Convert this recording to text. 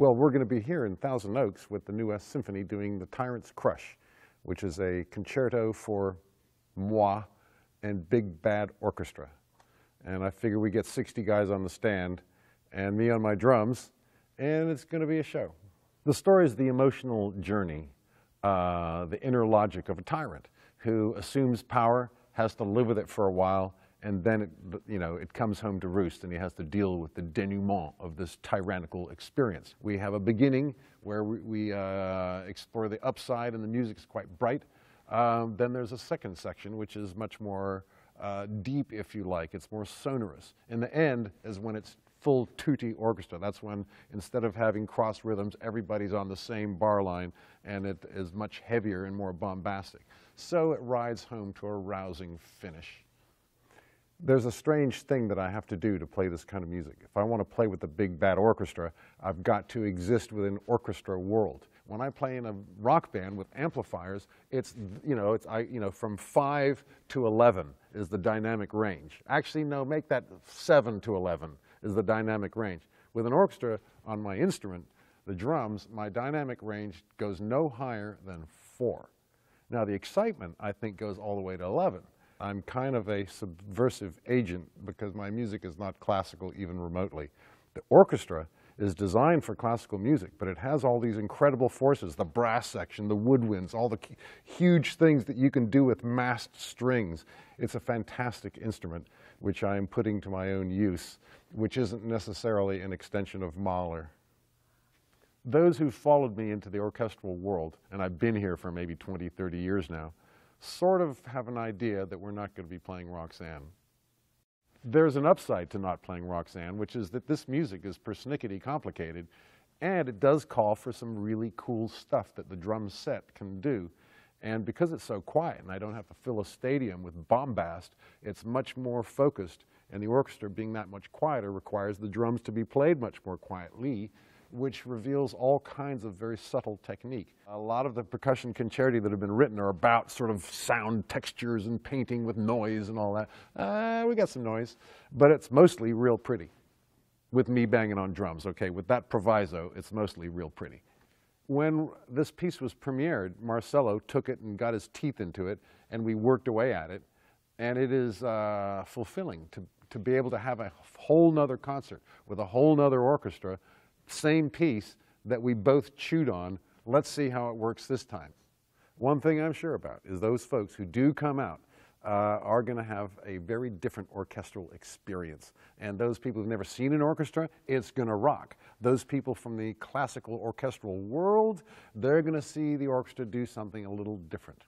Well, we're going to be here in Thousand Oaks with the new Symphony doing the Tyrant's Crush, which is a concerto for moi and big bad orchestra. And I figure we get 60 guys on the stand and me on my drums, and it's going to be a show. The story is the emotional journey, the inner logic of a tyrant who assumes power, has to live with it for a while, and then it comes home to roost, and he has to deal with the denouement of this tyrannical experience. We have a beginning where we explore the upside, and the music is quite bright. Then there's a second section, which is much more deep, if you like. It's more sonorous. And the end is when it's full tutti orchestra. That's when, instead of having cross rhythms, everybody's on the same bar line, and it is much heavier and more bombastic. So it rides home to a rousing finish. There's a strange thing that I have to do to play this kind of music. If I want to play with the big bad orchestra, I've got to exist within an orchestra world. When I play in a rock band with amplifiers, it's from 5 to 11 is the dynamic range. Actually, no, make that 7 to 11 is the dynamic range. With an orchestra on my instrument, the drums, my dynamic range goes no higher than 4. Now, the excitement, I think, goes all the way to 11. I'm kind of a subversive agent because my music is not classical even remotely. The orchestra is designed for classical music, but it has all these incredible forces, the brass section, the woodwinds, all the huge things that you can do with massed strings. It's a fantastic instrument, which I am putting to my own use, which isn't necessarily an extension of Mahler. Those who followed me into the orchestral world, and I've been here for maybe 20, 30 years now, sort of have an idea that we're not going to be playing Roxanne. There's an upside to not playing Roxanne, which is that this music is persnickety complicated, and it does call for some really cool stuff that the drum set can do. And because it's so quiet and I don't have to fill a stadium with bombast, it's much more focused, and the orchestra being that much quieter requires the drums to be played much more quietly, which reveals all kinds of very subtle technique. A lot of the percussion concerti that have been written are about sort of sound textures and painting with noise and all that. We got some noise, but it's mostly real pretty. With me banging on drums, okay, with that proviso, it's mostly real pretty. When this piece was premiered, Marcello took it and got his teeth into it, and we worked away at it, and it is fulfilling to be able to have a whole nother concert with a whole nother orchestra, same piece that we both chewed on. Let's see how it works this time. One thing I'm sure about is those folks who do come out are going to have a very different orchestral experience. And those people who've never seen an orchestra, it's going to rock. Those people from the classical orchestral world, they're going to see the orchestra do something a little different.